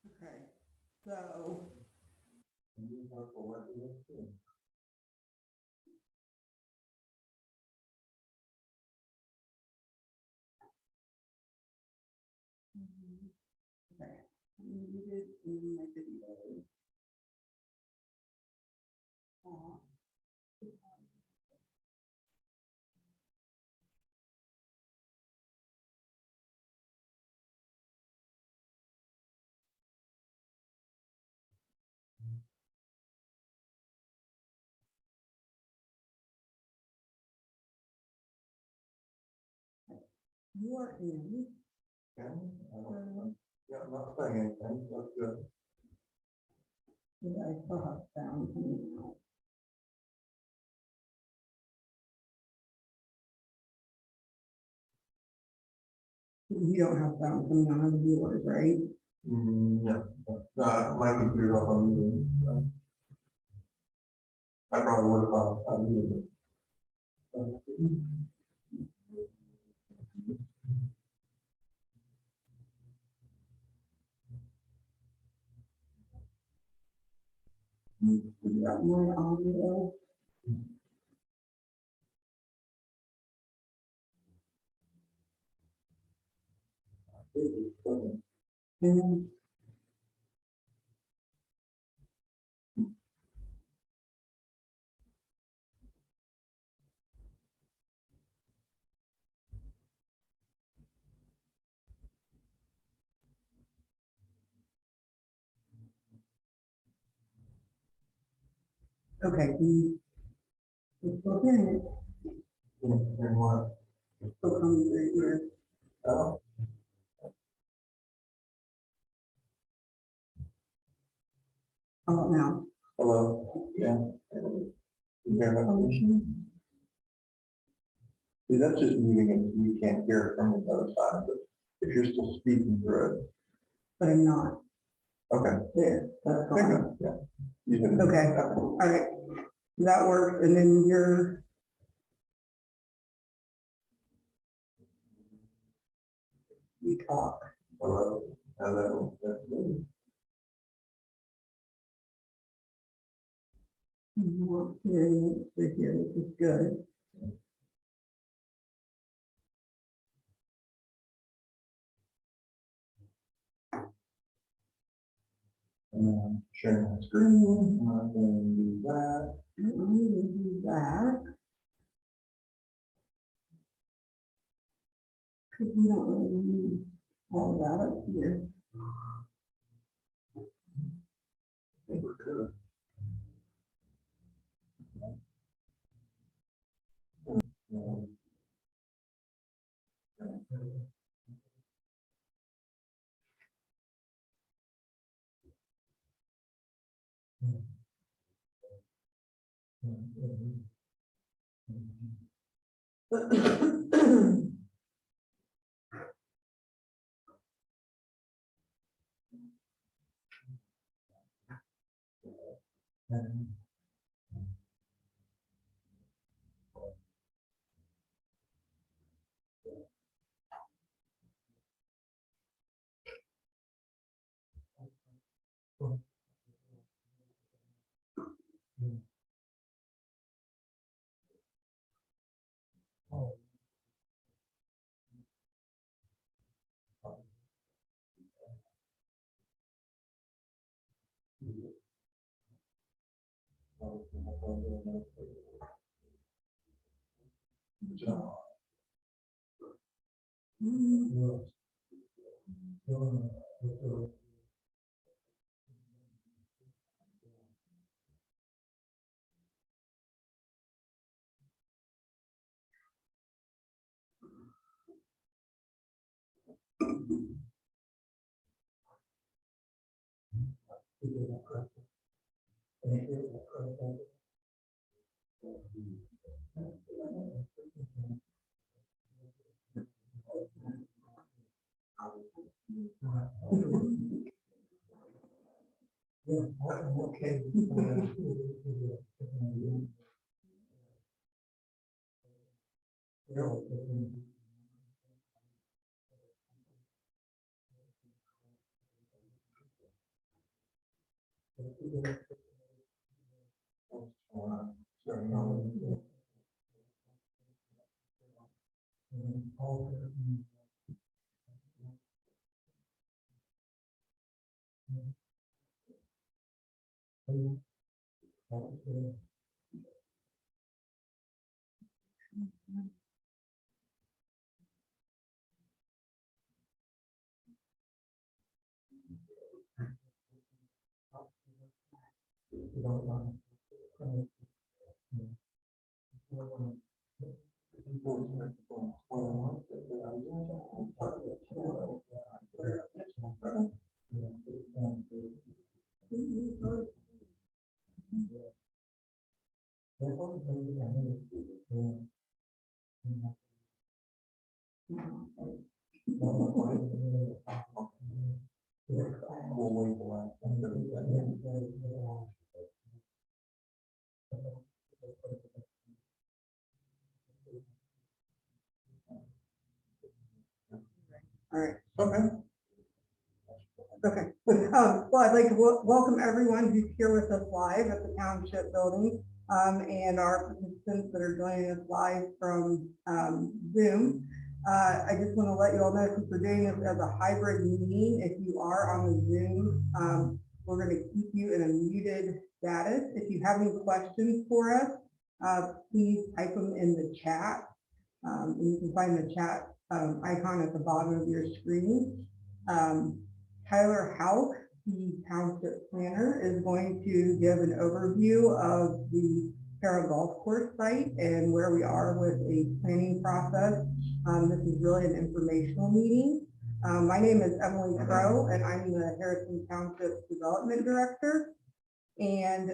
Okay, so. Okay, muted in my video. You are in. Yeah, not saying anything, that's good. I still have sound. You don't have sound coming out of the viewers, right? Yeah, my computer's up on me. I probably would have thought I needed it. You got my audio. And okay, it's still hearing it. And what? It's still coming right here. Oh, How about now? hello, yeah. You hear that? Function? See, that's just moving and you can't hear it from the other side, but if you're still speaking through it, But I'm not. okay. There, that's There you fine. go, yeah. You can- Okay, all right. That works, and then your. You talk. Hello, hello, that's good. You want hearing it right here, which is good. Sharing my screen, I'm going to do that. I'm gonna do that. Because we don't really need all that up here. I think we're good. Okay. All right. Okay. Okay. Well, I'd like to welcome everyone who's here with us live at the Township building, and our participants that are joining us live from Zoom. I just want to let you all know, since we're doing this as a hybrid meeting, if you are on the Zoom, we're going to keep you in a muted status. If you have any questions for us, please type them in the chat. And you can find the chat icon at the bottom of your screen. Tyler Houck, the Township planner, is going to give an overview of the Hara Golf course site and where we are with a planning process. This is really an informational meeting. My name is Emily Crow, and I'm the Harrison Township Development Director. And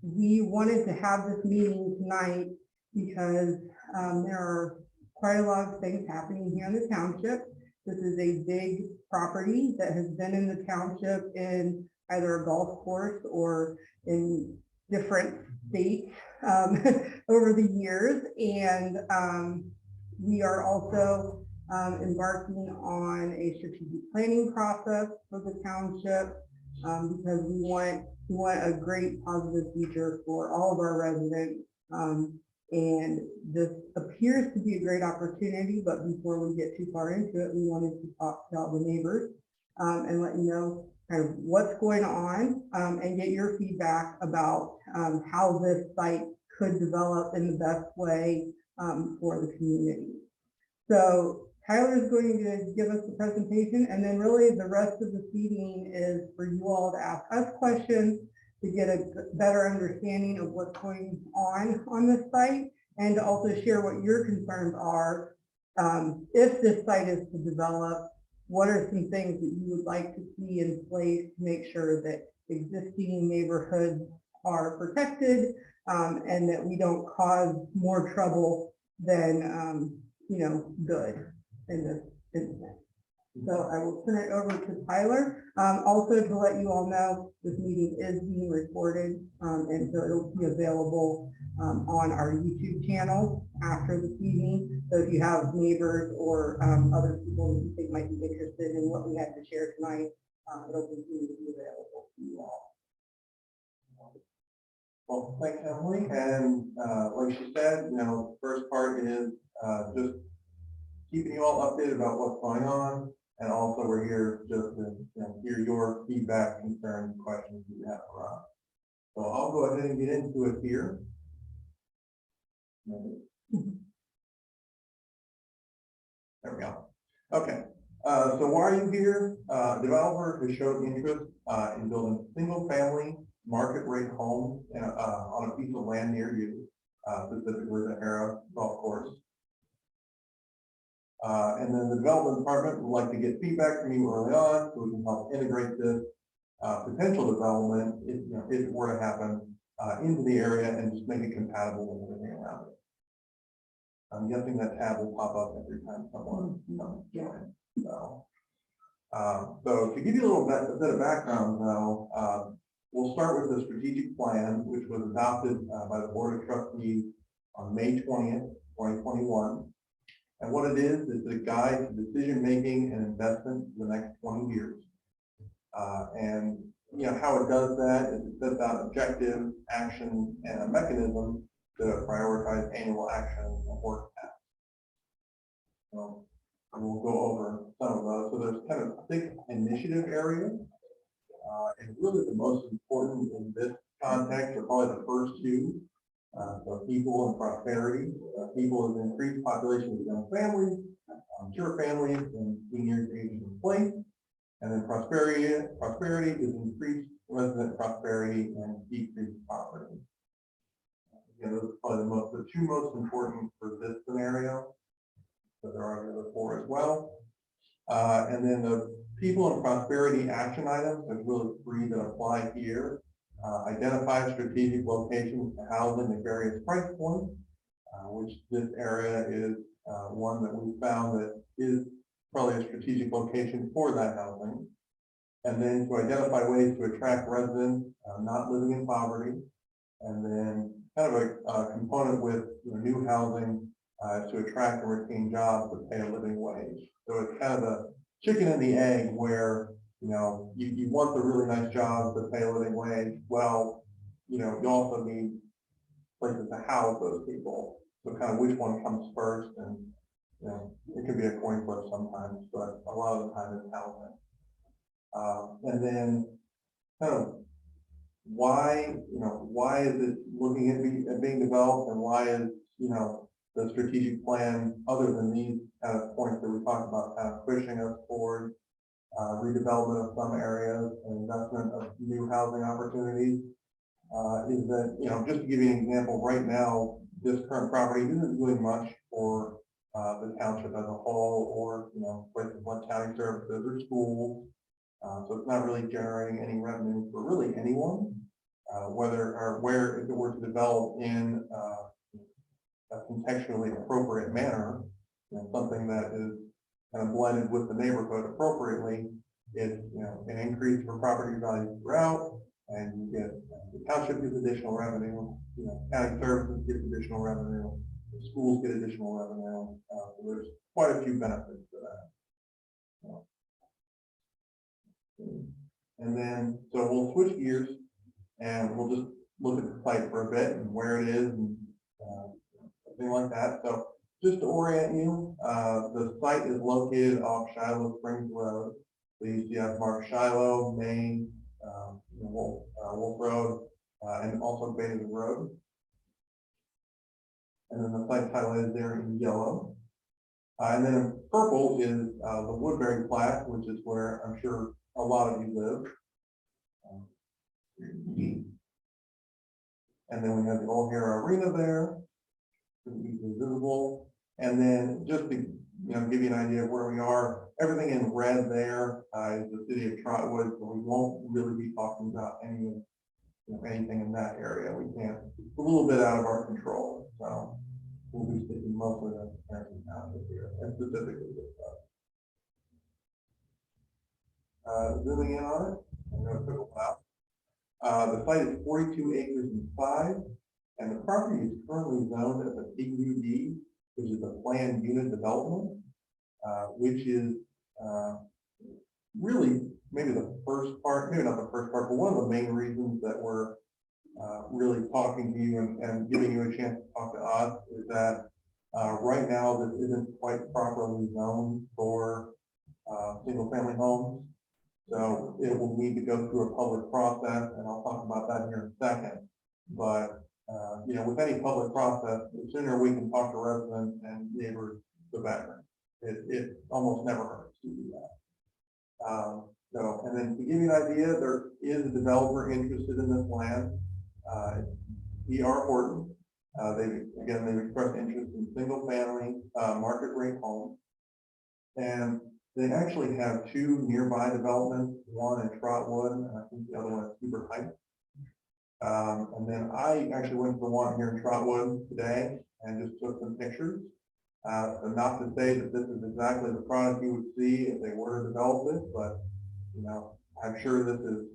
we wanted to have this meeting tonight because there are quite a lot of things happening here in the township. This is a big property that has been in the township in either a golf course or in different states over the years. And we are also embarking on a strategic planning process for the township because we want a great positive future for all of our residents. And this appears to be a great opportunity, but before we get too far into it, we wanted to talk to all the neighbors and let you know kind of what's going on and get your feedback about how this site could develop in the best way for the community. So Tyler is going to give us the presentation, and then really the rest of the meeting is for you all to ask us questions to get a better understanding of what's going on this site, and to also share what your concerns are. If this site is to develop, what are some things that you would like to see in place to make sure that existing neighborhoods are protected and that we don't cause more trouble than good in this instance. So I will turn it over to Tyler. Also to let you all know, this meeting is being recorded, and so it'll be available on our YouTube channel after this meeting. So if you have neighbors or other people that you think might be interested in what we had to share tonight, it'll continue to be available to you all. Well, thanks, Emily. And like she said, the first part is just keeping you all updated about what's going on. And also we're here just to hear your feedback, concerns, questions you have around. So I'll go ahead and get into it here. There we go. Okay. So why are you here? Developer has shown interest in building single family market rate homes on a piece of land near you, specifically the Hara Golf course. And then the development department would like to get feedback from you early on so we can help integrate this potential development, if it were to happen, into the area and just make it compatible with everything around it. I'm guessing that tab will pop up every time someone joins. So to give you a little bit of background though, we'll start with the strategic plan, which was adopted by the Board of Trustees on May 20th, 2021. And what it is a guide to decision-making and investment for the next 20 years. And how it does that is it sets out objective, action, and a mechanism to prioritize annual actions and work tasks. So, and we'll go over some of those. So there's kind of 6 initiative areas. And really the most important in this context are probably the first 2. So people and prosperity. People is increased population of young families, mature families, and seniors aging in place. And then prosperity is increased resident prosperity and decreased poverty. Again, those are probably the 2 most important for this scenario. But there are the other 4 as well. And then the people and prosperity action items, there's really 3 that apply here. Identify strategic locations for housing at various price points, which this area is one that we found that is probably a strategic location for that housing. And then to identify ways to attract residents not living in poverty. And then kind of a component with new housing to attract and retain jobs that pay a living wage. So it's kind of the chicken and the egg where you want the really nice jobs that pay a living wage. Well, you also need places to house those people. So kind of which one comes first, and it can be a coin flip sometimes, but a lot of the time it's housing. And then kind of why is it looking at being developed, and why is the strategic plan, other than these kind of points that we talked about, kind of pushing us forward. Redevelopment of some areas and investment of new housing opportunities, is that, just to give you an example, right now, this current property isn't doing much for the township as a whole, or, places like county services or schools. So it's not really generating any revenue for really anyone, whether or where if it were to develop in a contextually appropriate manner, something that is kind of blended with the neighborhood appropriately, it's an increase for property values throughout, and you get the township gets additional revenue, county services get additional revenue, the schools get additional revenue. So there's quite a few benefits to that. And then, so we'll switch gears and we'll just look at the site for a bit and where it is and something like that. So just to orient you, the site is located off Shiloh Springs Road. So you see I've marked Shiloh, Main, Wolf Road, and also Beta Road. And then the site highlighted there in yellow. And then in purple is the Woodbury Plat, which is where I'm sure a lot of you live. And then we have the old Hara Arena there, easily visible. And then just to give you an idea of where we are, everything in red there is the city of Trotwood, so we won't really be talking about anything in that area. We can't. It's a little bit out of our control, so we'll be sticking mostly to Harrison Township here, and specifically this stuff. Zooming in on it, I know it took a while. The site is 42 acres in size, and the property is currently zoned as a PUD, which is a planned unit development, which is really maybe the first part, maybe not the first part, but one of the main reasons that we're really talking to you and giving you a chance to talk to us is that right now this isn't quite properly zoned for single family homes. So it will need to go through a public process, and I'll talk about that here in a second. But with any public process, the sooner we can talk to residents and neighbors, the better. It almost never hurts to do that. And then to give you an idea, there is a developer interested in this land. E.R. Horton. They've expressed interest in single family market rate homes. And they actually have 2 nearby developments, one in Trotwood, and I think the other one is Super Heights. And then I actually went to the one here in Trotwood today and just took some pictures. So not to say that this is exactly the product you would see if they were to develop this, but I'm sure this is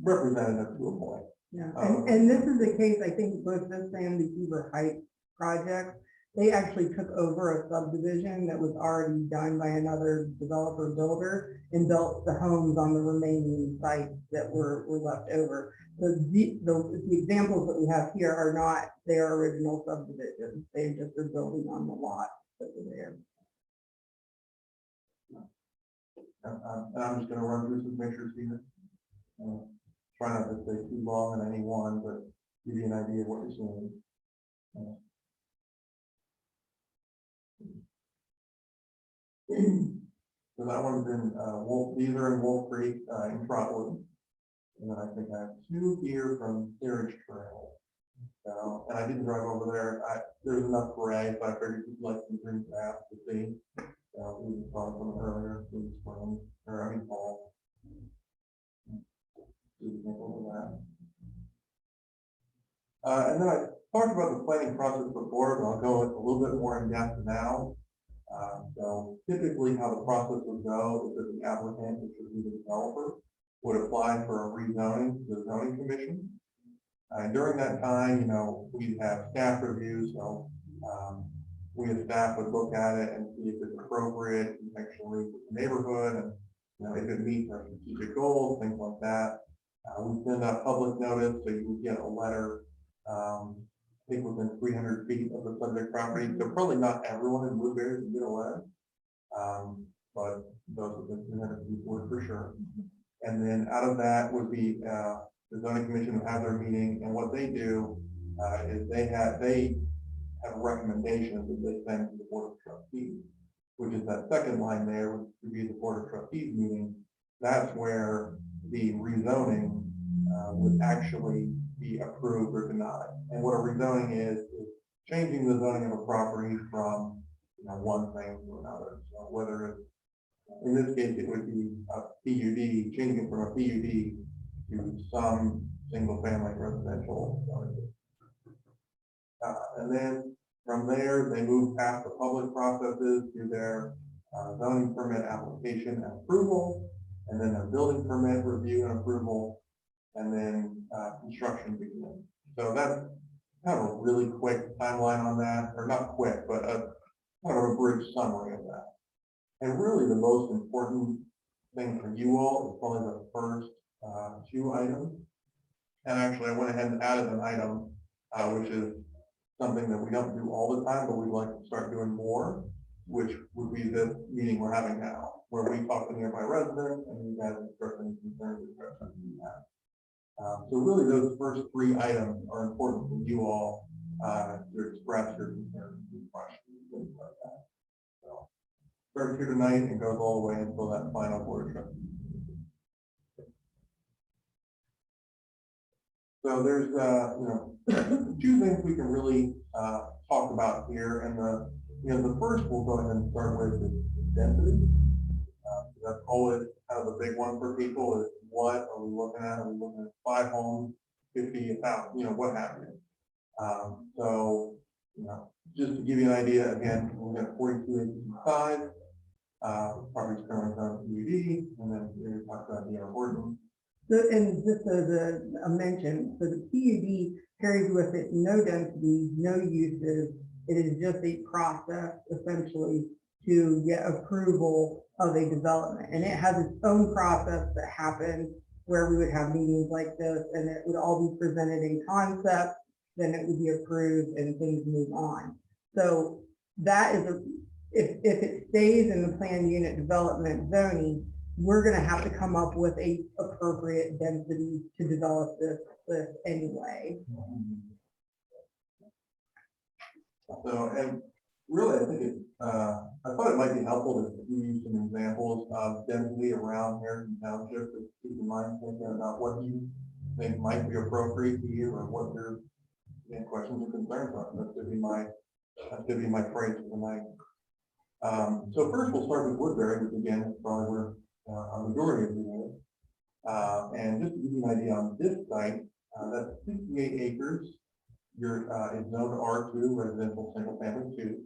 representative to a point. Yeah, and this is the case, I think, both this and the Huber Heights project. they actually took over a subdivision that was already done by another developer builder and built the homes on the remaining sites that were left over. So the examples that we have here are not their original subdivisions. They just are building on the lot that were there. And I'm just gonna run through some pictures here. Try not to stay too long on any one, but give you an idea of what you're seeing. So that one's in these are in Wolf Creek in Trotwood. And then I think I have two here from Carriage Trail. So, and I didn't drive over there. There's enough gray, so I figured you'd like some green grass to see. We just saw some earlier in spring, or I mean fall. And then I talked about the planning process before, but I'll go a little bit more in depth now. So typically how the process would go is that the applicant, which would be the developer, would apply for a rezoning to the zoning commission. During that time, we'd have staff reviews, so we as staff would look at it and see if it's appropriate contextually with the neighborhood and if it meets our strategic goals, things like that. We send out public notice, so you would get a letter, I think within 300 feet of the subject property. So probably not everyone in Woodbury would get a letter, but those within 300 feet would for sure. And then out of that would be the zoning commission would have their meeting, and what they do is they have recommendations that they send to the board of trustees, which is that second line there, which would be the board of trustees meeting. That's where the rezoning would actually be approved or denied. And what a rezoning is changing the zoning of a property from one thing to another. So whether it's, in this case, it would be a PUD, changing from a PUD to some single family residential. And then from there, they move past the public processes to their zoning permit application and approval, and then their building permit review and approval, and then construction begins. So that's kind of a really quick timeline on that, or not quick, but a kind of a brief summary of that. And really the most important thing for you all is probably the first two items. And actually I went ahead and added an item, which is something that we don't do all the time, but we'd like to start doing more, which would be this meeting we're having now, where we talk to nearby residents and you guys express any concerns that you have. So really those first three items are important for you all to express your concerns and questions, things like that. So starts here tonight and goes all the way until that final board of trustees. So there's two things we can really talk about here, and the first we'll go ahead and start with is density. That's always kind of the big one for people is what are we looking at? Are we looking at 5 homes, 50, 1,000, what have you? So just to give you an idea, again, we have 42 acres in size. Property's currently on PUD, and then we talked about the ordinance. So, and just as a mention, so the PUD carries with it no density, no uses. It is just a process essentially to get approval of a development. And it has its own process that happens where we would have meetings like this and it would all be presented in concept, then it would be approved and things move on. So that is, if it stays in the planned unit development zoning, we're going to have to come up with a appropriate density to develop this anyway. So, and really, I think I thought it might be helpful to give you some examples of density around Harrison Township to keep in mind thinking about what you think might be appropriate to you or what your questions or concerns are. That should be my phrase for tonight. So first we'll start with Woodbury, which again is probably where a majority of you live. And just to give you an idea on this site, that's 68 acres. You're in zone R2, residential single family 2.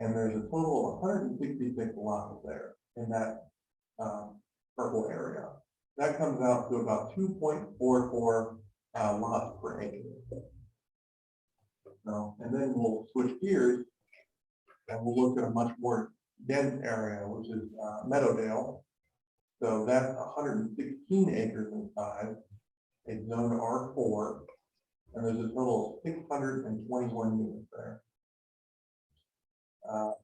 And there's a total of 166 lots there in that purple area. That comes out to about 2.44 lots per acre. So, and then we'll switch gears and we'll look at a much more dense area, which is Meadowdale. So that's 116 acres in size. It's zoned R4, and there's a total of 621 units there.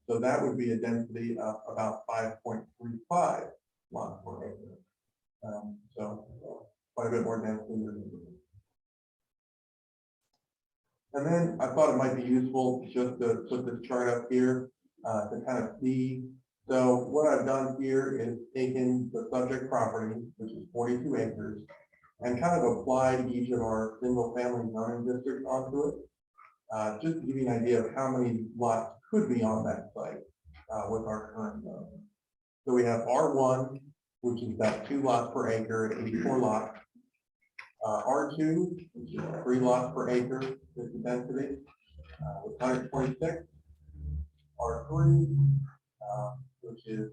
So that would be a density of about 5.35 lots per acre. So quite a bit more density. And then I thought it might be useful just to put this chart up here to kind of see. So what I've done here is taken the subject property, which is 42 acres, and kind of applied each of our single family zoning districts onto it. Just to give you an idea of how many lots could be on that site with our current zone. So we have R1, which is about 2 lots per acre at 84 lots. R2, which is 3 lots per acre, is the density, with 126. R3, which is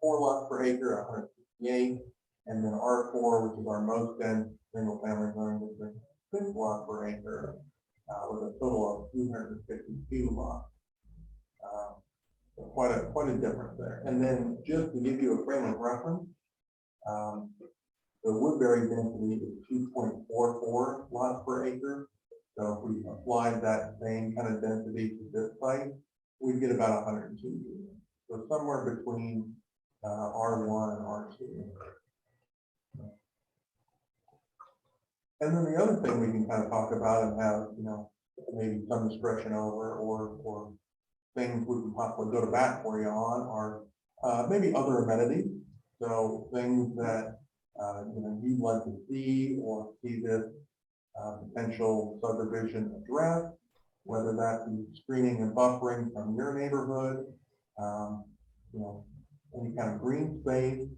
4 lots per acre, 168. And then R4, which is our most dense single family zoning district, 6 lots per acre, with a total of 252 lots. So quite a difference there. And then just to give you a frame of reference, the Woodbury density is 2.44 lots per acre. So if we applied that same kind of density to this site, we'd get about 102 units. So somewhere between R1 and R2. And then the other thing we can kind of talk about and have, maybe some discretion over, or things we can possibly go to bat for you on are maybe other amenities. So things that you'd like to see or see this potential subdivision address, whether that be screening and buffering from your neighborhood, any kind of green space,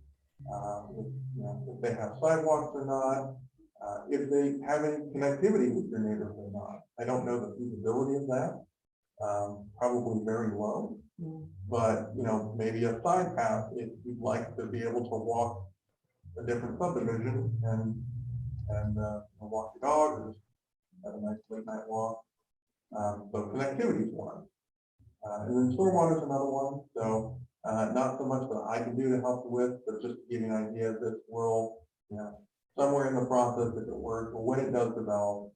if they have sidewalks or not, if they have any connectivity with your neighborhood or not. I don't know the feasibility of that. Probably very low, but maybe a side path if you'd like to be able to walk a different subdivision and walk your dog or have a nice late night walk. So connectivity is one, and then stormwater is another one. So not so much that I can do to help you with, but just to give you an idea, this will somewhere in the process, if it were, or when it does develop,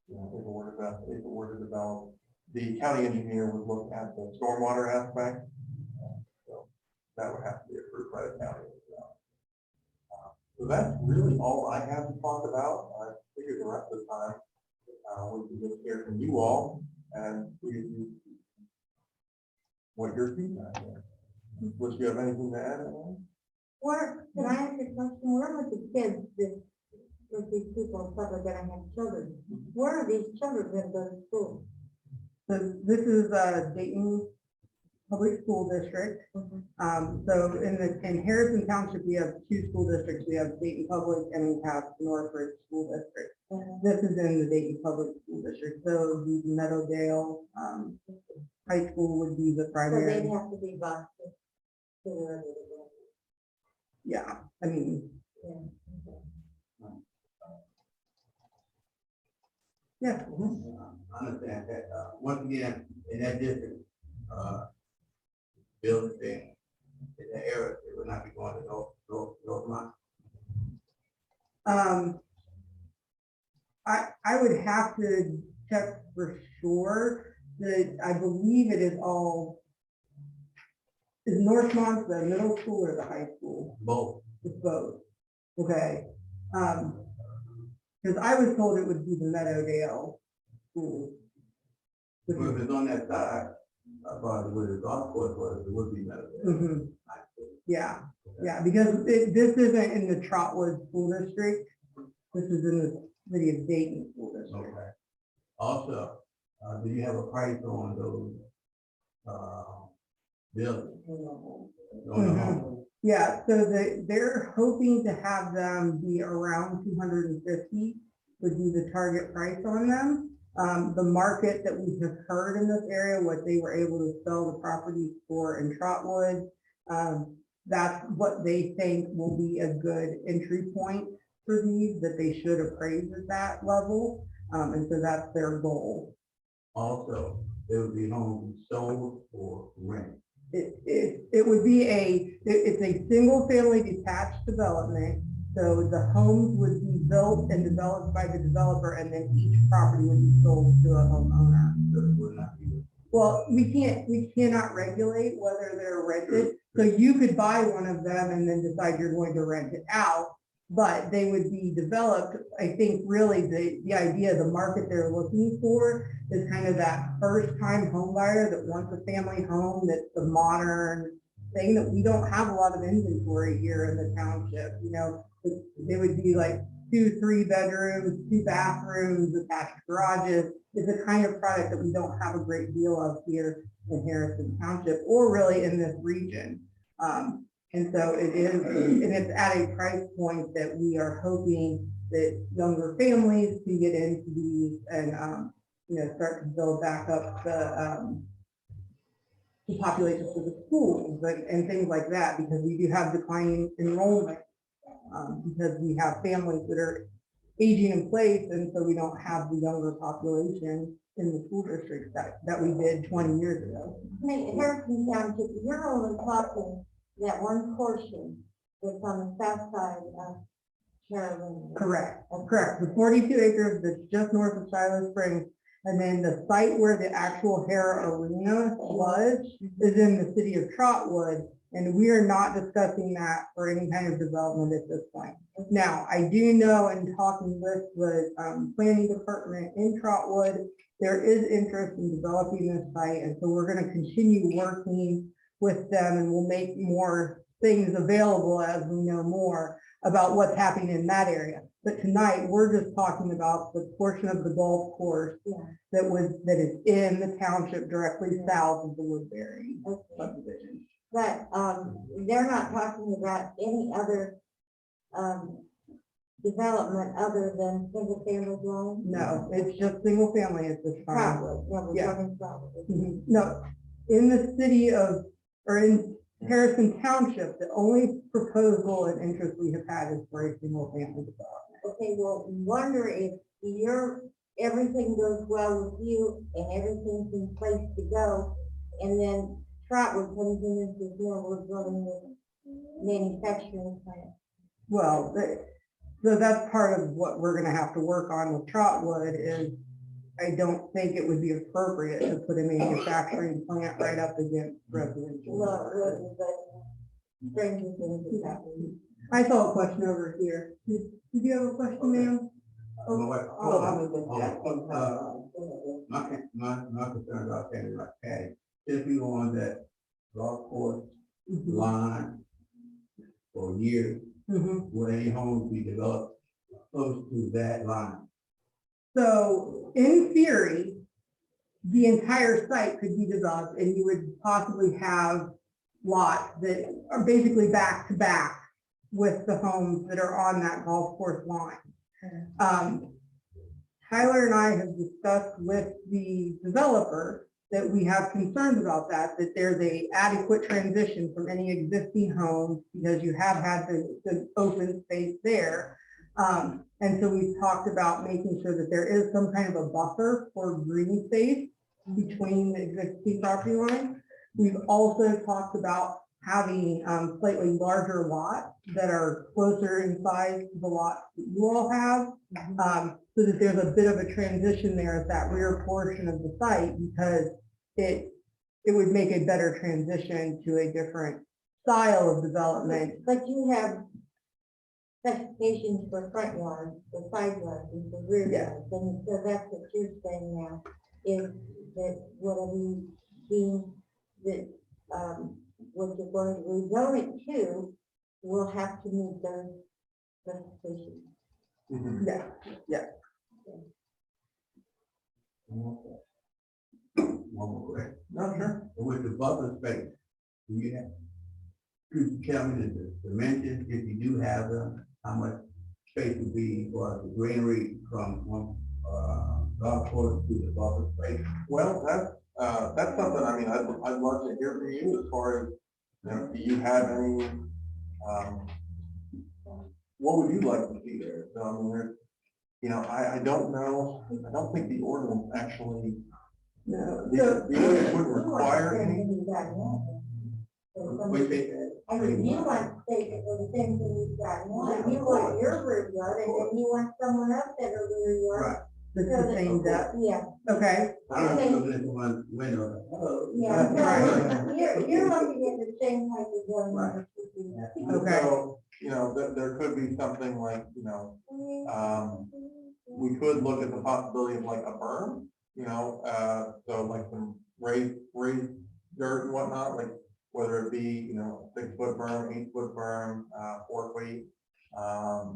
if it were to develop, the county engineer would look at the stormwater aspect. So that would have to be approved by the county as well. So that's really all I have to talk about. I figure the rest of the time we can just hear from you all and see what your feedback is. Would you have anything to add? Where, can I ask a question? Where are the kids, with these people, stuff like that, I have children? Where are these children that go to school? So this is Dayton Public School District. So in Harrison Township, we have 2 school districts. We have Dayton Public and we have Northridge School District. This is in the Dayton Public School District. So the Meadowdale High School would be the So primary. they'd have to be bused. Yeah, I mean, yeah. I understand that. Once again, in that district, building thing, in the area, it would not be going to North Line. I would have to check for sure. That I believe it is all. Is Northmont the middle school or the high school? Both. It's both. Okay. Because I was told it would be the Meadowdale school. If it's on that side, probably where the golf course was, it would be better. Mhm. Yeah, because this isn't in the Trotwood School District. This is in the city of Dayton School District. Okay. Also, do you have a price on those, buildings? On the home? Yeah, so they're hoping to have them be around 250 would be the target price on them. The market that we have heard in this area, what they were able to sell the property for in Trotwood, that's what they think will be a good entry point for these, that they should appraise at that level. And so that's their goal. Also, It would be home sold or rent. It would be it's a single family detached development. So the homes would be built and developed by the developer, and then each property would be sold to a homeowner. So it would not be. Well, we cannot regulate whether they're rented. So you could buy one of them and then decide you're going to rent it out, but they would be developed. I think really the idea, the market they're looking for is kind of that first time home buyer that wants a family home that's the modern thing that we don't have a lot of inventory here in the township. You know, it would be like 2, 3 bedrooms, 2 bathrooms, attached garages. Is the kind of product that we don't have a great deal of here in Harrison Township or really in this region. And so it is, and it's at a price point that we are hoping that younger families can get into these and, you know, start to build back up the population for the schools and things like that, because we do have declining enrollment, because we have families that are aging in place, and so we don't have the younger population in the school districts that we did 20 years ago. Hey, Harrison Township, you're only talking that one portion that's on the south side of Carolina. Correct, correct. The 42 acres that's just north of Shiloh Springs, and then the site where the actual Hara Arena was is in the city of Trotwood, and we are not discussing that for any kind of development at this point. Now, I do know in talking with the planning department in Trotwood, there is interest in developing this site, and so we're going to continue working with them, and we'll make more things available as we know more about what's happening in that area. But tonight, we're just talking about the portion of the golf course that is in the township directly south of the Woodbury subdivision. But they're not talking about any other development other than single family dwelling? No, it's just single family at this time. Probably, yeah, we're Yeah. talking probably. No, in the city of, or in Harrison Township, the only proposal and interest we have had is for a single family development. Okay, well, wonder if everything goes well with you and everything's in place to go, and then Trotwood comes in and says, no, we're building a manufacturing plant. Well, so that's part of what we're gonna have to work on with Trotwood is I don't think it would be appropriate to put a manufacturing plant right up against residential. Well, really, but stranger things is happening. I saw a question over here. Did you have a question, ma'am? My concern about that is like Patty, if you on that golf course line for years, will any homes be developed close to that line? So in theory, the entire site could be developed and you would possibly have lots that are basically back to back with the homes that are on that golf course line. Tyler and I have discussed with the developer that we have concerns about that there's a adequate transition from any existing homes because you have had the open space there. And so we've talked about making sure that there is some kind of a buffer for green space between the existing property line. We've also talked about having slightly larger lots that are closer in size to the lots that you all have, so that there's a bit of a transition there at that rear portion of the site, because it would make a better transition to a different style of development. But you have specifications for front yards, for side yards, and for rear yards, and so that's what you're saying now, is that whatever you deem that, what you're going to rezone it to, will have to meet those specifications. Yeah. One more question. No, sure. With the buffer space, do you have, could you tell me the dimensions, if you do have them, how much space would be for the greenery from one golf course to the buffer space? Well, that's something, I mean, I'd love to hear from you as far as, you know, do you have any, what would you like to see there? So, I mean, there's, you know, I don't know, I don't think the ordinance actually No, The so, the ordinance wouldn't require any, Which they- I mean, you want basically the same thing you've got now, you want your rear yard, and then you want someone else that a rear yard. Right. it's the same depth, Yeah, okay, I'm looking at one window. yeah, Right. so you're looking at the same type of zone. Right. Okay. so, there could be something like, we could look at the possibility of like a berm, so like some raised dirt and whatnot, like whether it be, 6-foot berm, 8-foot berm, 4 feet.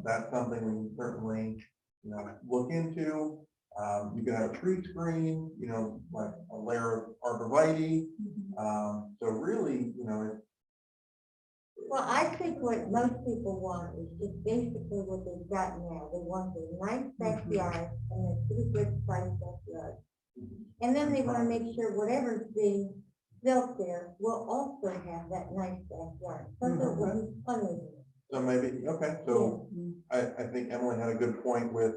That's something we can certainly, look into. You could have a tree screen, like a layer of arborvitae. So really, Well, I think what most people want is just basically what they've got now. They want a nice backyard and a pretty good sized backyard. And then they wanna make sure whatever's being built there will also have that nice backyard. So it will be funny. so maybe, okay, so I think Emily had a good point with,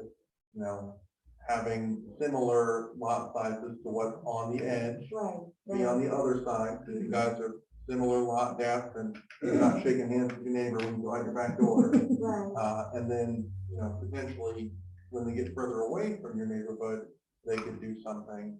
having similar lot sizes to what's on the edge, Right, be on the other side, because you guys are similar lot depth and you're not shaking hands with your neighbor when you go out your back door. right. And then, potentially, when they get further away from your neighborhood, they could do something,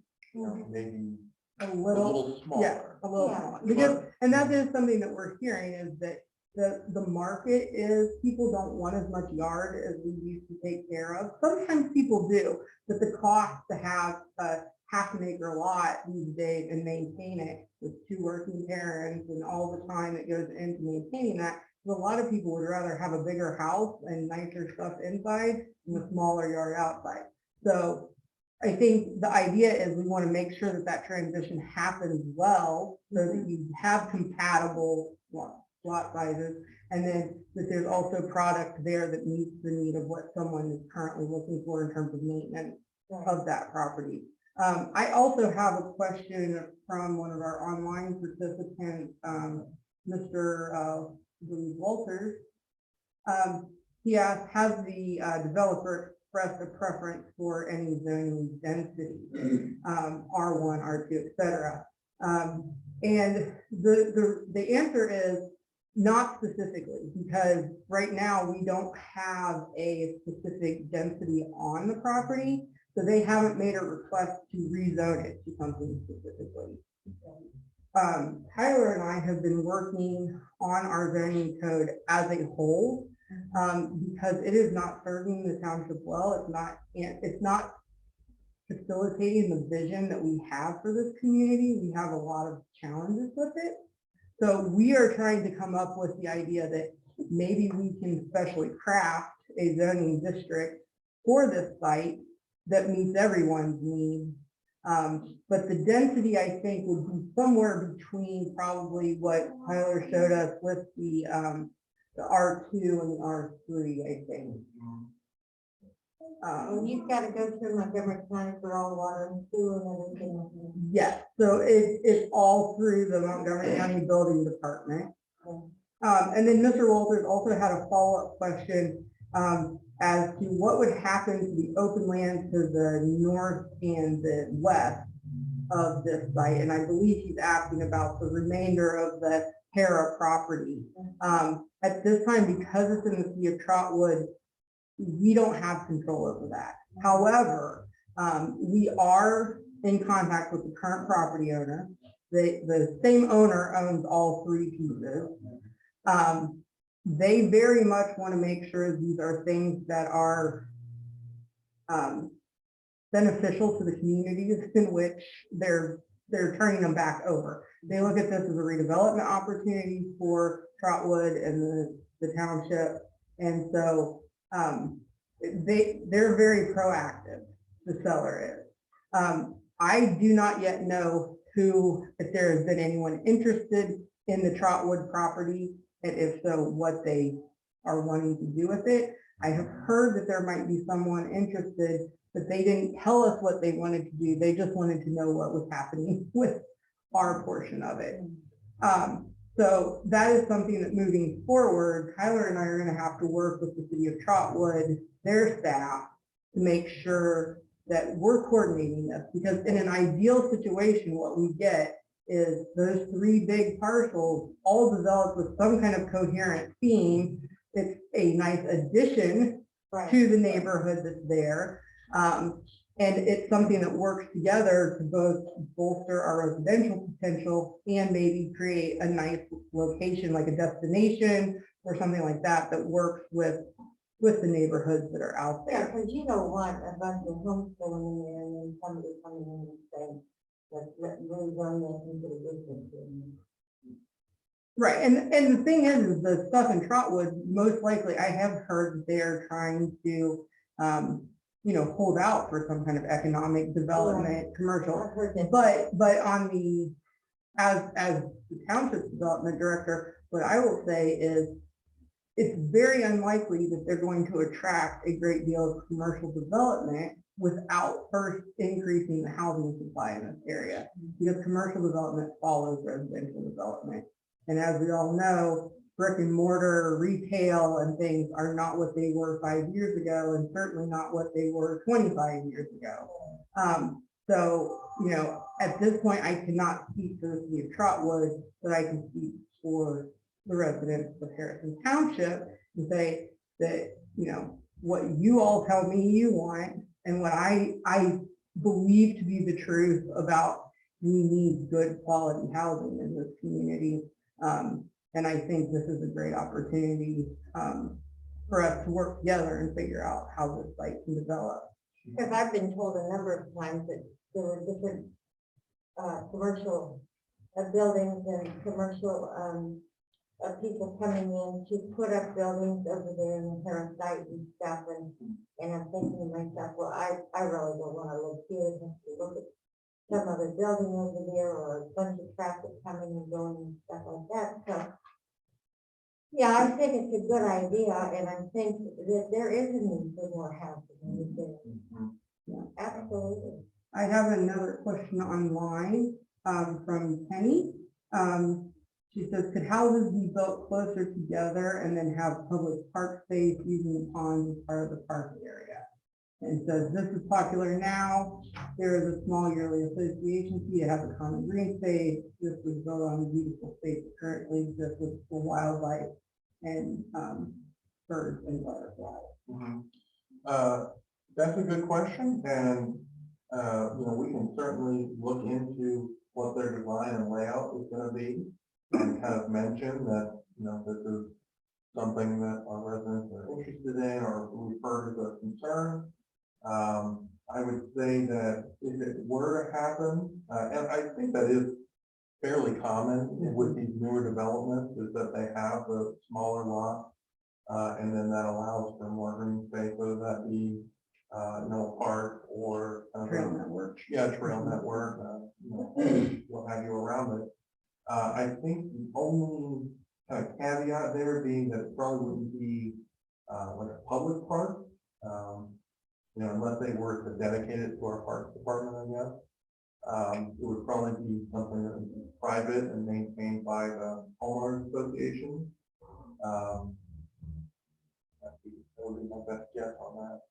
maybe a a little, little yeah, smaller. a little Yeah. smaller. Because, and that is something that we're hearing is that the market is, people don't want as much yard as we used to take care of. Sometimes people do, but the cost to have a half an acre lot these days and maintain it with 2 working parents and all the time that goes into maintaining that, a lot of people would rather have a bigger house and nicer stuff inside and a smaller yard outside. So I think the idea is we want to make sure that that transition happens well so that you have compatible lot sizes, and then that there's also product there that meets the need of what someone is currently looking for in terms of maintenance of that property. I also have a question from one of our online participants, Mr. Walters. He asked, has the developer expressed a preference for any zoning density, R1, R2, et cetera? And the answer is not specifically, because right now we don't have a specific density on the property. So they haven't made a request to rezone it to something specifically. Tyler and I have been working on our zoning code as a whole, because it is not serving the township well. It's not facilitating the vision that we have for this community. We have a lot of challenges with it. So we are trying to come up with the idea that maybe we can specially craft a zoning district for this site that meets everyone's needs. But the density, I think, would be somewhere between probably what Tyler showed us with the R2 and the R3, I think. And you've got to go through Montgomery County for all water and sewer and everything. Yes, so it's all through the Montgomery County Building Department. And then Mr. Walters also had a follow-up question as to what would happen to the open land to the north and the west of this site. And I believe he's asking about the remainder of the Hara property. At this time, because it's in the city of Trotwood, we don't have control over that. However, we are in contact with the current property owner. The same owner owns all 3 pieces. They very much want to make sure these are things that are beneficial to the communities in which they're turning them back over. They look at this as a redevelopment opportunity for Trotwood and the township. And so they're very proactive, the seller is. I do not yet know if there has been anyone interested in the Trotwood property, and if so, what they are wanting to do with it. I have heard that there might be someone interested, but they didn't tell us what they wanted to do. They just wanted to know what was happening with our portion of it. So that is something that moving forward, Tyler and I are going to have to work with the city of Trotwood, their staff, to make sure that we're coordinating this, because in an ideal situation, what we get is those three big parcels all developed with some kind of coherent theme. It's a nice addition Right. to the neighborhood that's there. And it's something that works together to both bolster our residential potential and maybe create a nice location, like a destination or something like that, that works with the neighborhoods that are out Yeah, there. because you don't want a bunch of homeschooling in there and then somebody coming in and saying, let's rezone this into the business. Right, and the thing is the stuff in Trotwood, most likely, I have heard that they're trying to, hold out for some kind of economic development, commercial. I've heard that. But on the, as the township development director, what I will say is it's very unlikely that they're going to attract a great deal of commercial development without first increasing the housing supply in this area, because commercial development follows residential development. And as we all know, brick and mortar, retail and things are not what they were 5 years ago, and certainly not what they were 25 years ago. So, at this point, I cannot speak for the city of Trotwood, but I can speak for the residents of Harrison Township and say that, what you all tell me you want, and what I believe to be the truth about we need good quality housing in this community. And I think this is a great opportunity for us to work together and figure out how this site can develop. Because I've been told a number of times that there were different commercial buildings and commercial people coming in to put up buildings over there in the Hara site and stuff. And I'm thinking to myself, well, I really don't want to live here. I have to look at some other building over there or a bunch of traffic coming and going and stuff like that. So, yeah, I think it's a good idea, and I think that there is a need for more housing in this area. Yeah, absolutely. I have another question online from Penny. She says, could houses be built closer together and then have public park space using the pond as part of the park area? And says, this is popular now. There is a small yearly association fee to have a common green space. This was built on a beautiful space that currently exists with wildlife and birds and butterflies. That's a good question, and we can certainly look into what their design and layout is going to be, and kind of mention that this is something that our residents are interested in or refer as a concern. I would say that if it were to happen, and I think that is fairly common with these newer developments, is that they have the smaller lot, and then that allows for more green space, whether that be a park or Trail network. Yeah, trail network, what have you around it. I think the only kind of caveat there being that it probably wouldn't be like a public park, unless they were to dedicate it to our parks department, I guess. It would probably be something that would be private and maintained by the homeowners association. That would be my best guess on that.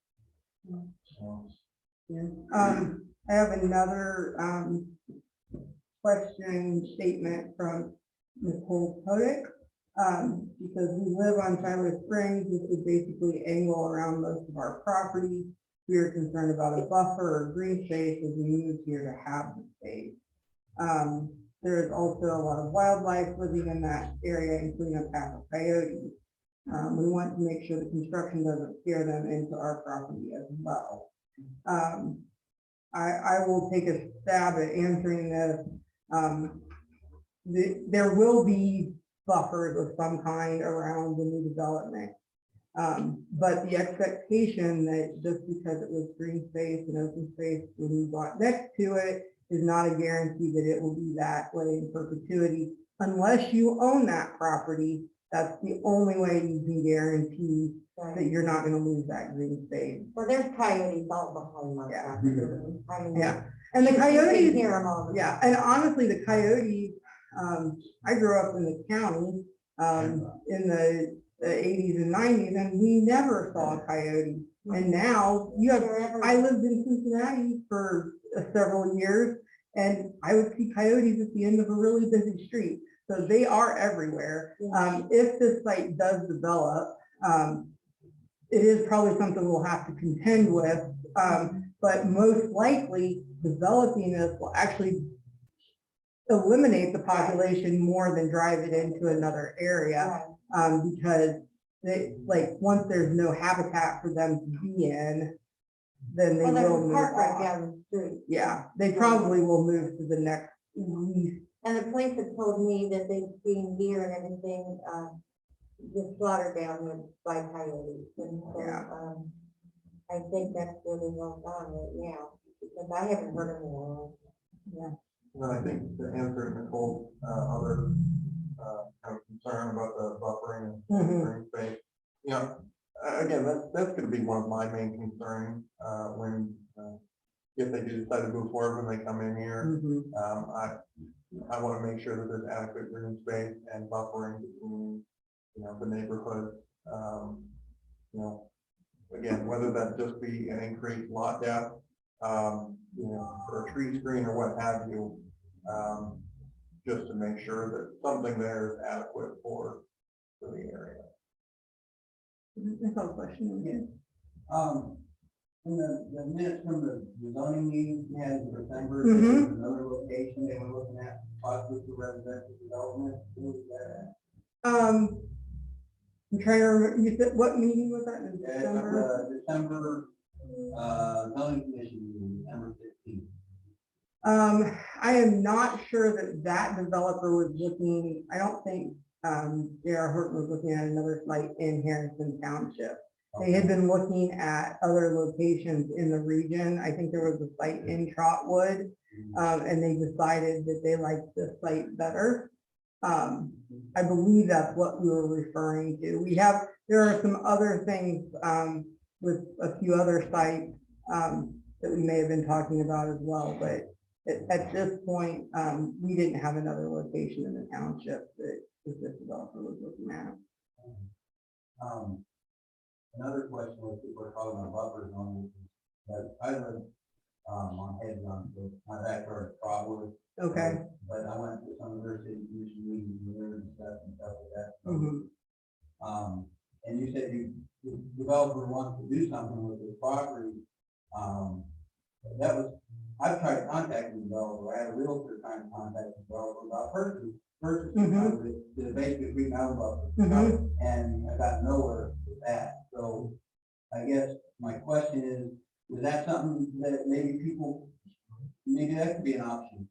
I have another question statement from Nicole Kodak. Because we live on Tyler Springs, which is basically angle around most of our property. We are concerned about a buffer or green space as we move here to have the space. There is also a lot of wildlife living in that area, including a pack of coyotes. We want to make sure the construction doesn't scare them into our property as well. I will take a stab at answering this. There will be buffers of some kind around the new development. But the expectation that just because it was green space and open space when we bought next to it is not a guarantee that it will be that way in perpetuity. Unless you own that property, that's the only way you can guarantee that you're not going to lose that green space. Well, there's coyotes all behind my property. I mean, Yeah, and the you can coyotes, hear them all the yeah, and honestly, the coyotes, I grew up in the county in the 80s and 90s, and we never saw a coyote And now you have, I lived in Cincinnati for several years, and I would see coyotes at the end of a really busy street. So they are everywhere. If this site does develop, it is probably something we'll have to contend with. But most likely developing this will actually eliminate the population more than drive it into another area. Because they, like, once there's no habitat for them to be in, then they Well, there's will a move park right off. down the street. Yeah, they probably will move to the next least. And the police have told me that they've seen deer and everything, just slaughtered down there by coyotes. And so, Yeah. I think that's where they're going on right now, because I haven't heard of them. And I think to answer Nicole's other kind of concern about the buffering and green space, you know, again, that's going to be one of my main concerns when if they do decide to move forward when they come in here. I want to make sure that there's adequate green space and buffering between, you know, the neighborhood. You know, again, whether that just be an increased lot depth, you know, or a tree screen or what have you, just to make sure that something there is adequate for the area. That's all question. In the minutes from the zoning meeting we had in December, Mhm. there was another location they were looking at, possibly for residential development. Who was that I'm trying to remember, you said, what meeting was that in at? December? December, zoning commission meeting, December 15th. I am not sure that that developer was looking, I don't think, J.R. Horton was looking at another site in Harrison Township. They had been looking at other locations in the region. I think there was a site in Trotwood, and they decided that they liked this site better. I believe that's what we were referring to. There are some other things, with a few other sites, that we may have been talking about as well, but at this point, we didn't have another location in the township that this developer was looking at. Another question was, if we're talking about buffers on this, that I live, on heads on, my backyard is Trotwood. Okay. But I went to some of their city commission meetings and stuff like that. Mhm. And you said the developer wants to do something with the property. I've tried to contact the developer. I had a realtor trying to contact the developer about purchasing the basically 3 mountain buffer. And I got nowhere with that. So I guess my question is that something that maybe that could be an option?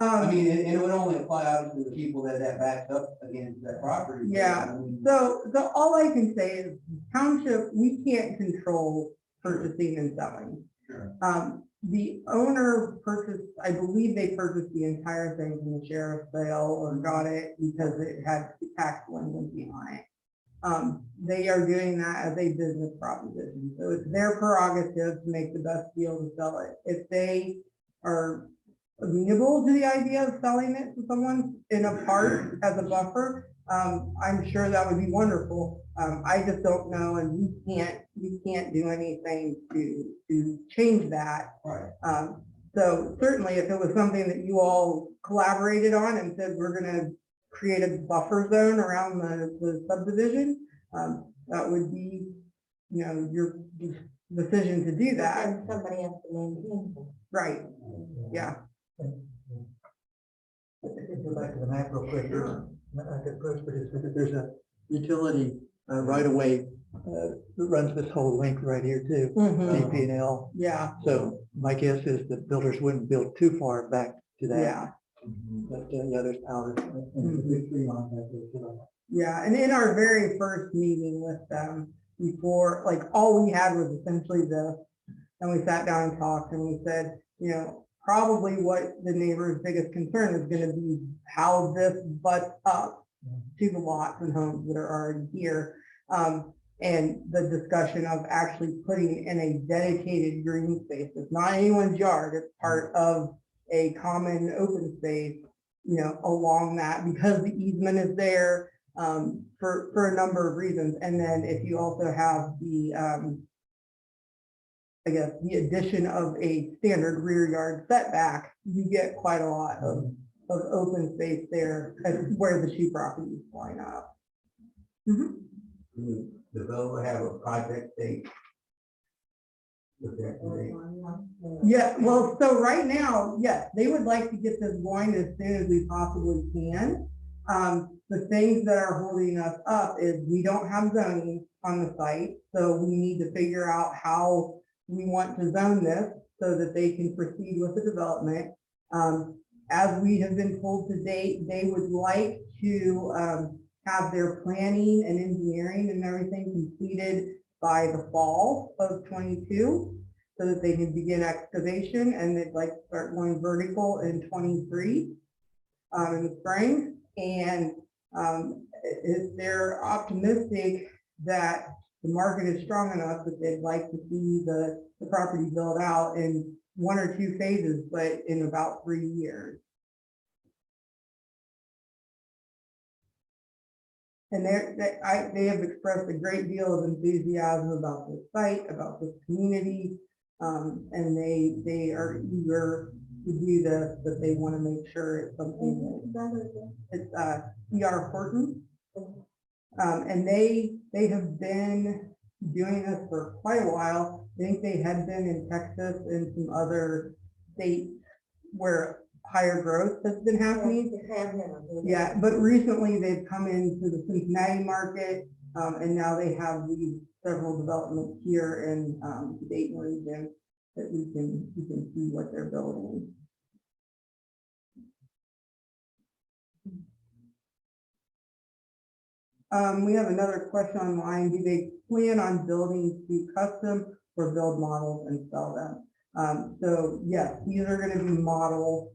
I mean, it would only apply obviously to the people that backs up against that property. Yeah. So all I can say is township, we can't control purchasing and selling. Sure. The owner purchased, I believe they purchased the entire thing from the sheriff's sale or got it because it had tax leniency on it. They are doing that as a business proposition. So it's their prerogative to make the best deal to sell it. If they are amenable to the idea of selling it to someone in a park as a buffer, I'm sure that would be wonderful. I just don't know, and we can't do anything to change that. Right. So certainly if it was something that you all collaborated on and said, we're gonna create a buffer zone around the subdivision, that would be, you know, your decision to do that. And somebody has to maintain them. Right, yeah. Go back to the map real quick. I could first, but there's a utility right away that runs this whole length right here too, DP&L. Yeah, So my guess is that builders wouldn't build too far back to that. yeah. But yeah, there's power. And there's a big tree line back there too. Yeah, and in our very first meeting with them before, like, all we had was essentially this. And we sat down and talked and we said, you know, probably what the neighbor's biggest concern is gonna be how this butts up to the lots and homes that are already here. And the discussion of actually putting in a dedicated green space. It's not anyone's yard, it's part of a common open space, you know, along that, because the easement is there, for a number of reasons. And then if you also have the I guess, the addition of a standard rear yard setback, you get quite a lot of open space there where the two properties line up. Mhm. The developer have a project date. With that date. Yeah, well, so right now, yes, they would like to get this going as soon as we possibly can. The things that are holding us up is we don't have zoning on the site, so we need to figure out how we want to zone this so that they can proceed with the development. As we have been told to date, they would like to have their planning and engineering and everything completed by the fall of 22, so that they can begin excavation, and they'd like to start going vertical in 23 in the spring. And they're optimistic that the market is strong enough that they'd like to see the property built out in 1 or 2 phases, but in about 3 years. And they have expressed a great deal of enthusiasm about this site, about this community, and they are eager to do this, but they want to make sure it's something that it's E.R. Horton. And they have been doing this for quite a while. I think they had been in Texas and some other states where higher growth has been happening. Yeah, but recently they've come into the Cincinnati market, and now they have these several developments here in the Dayton region that we can see what they're building. We have another question online. Do they plan on building to custom or build models and sell them? So yes, these are going to be model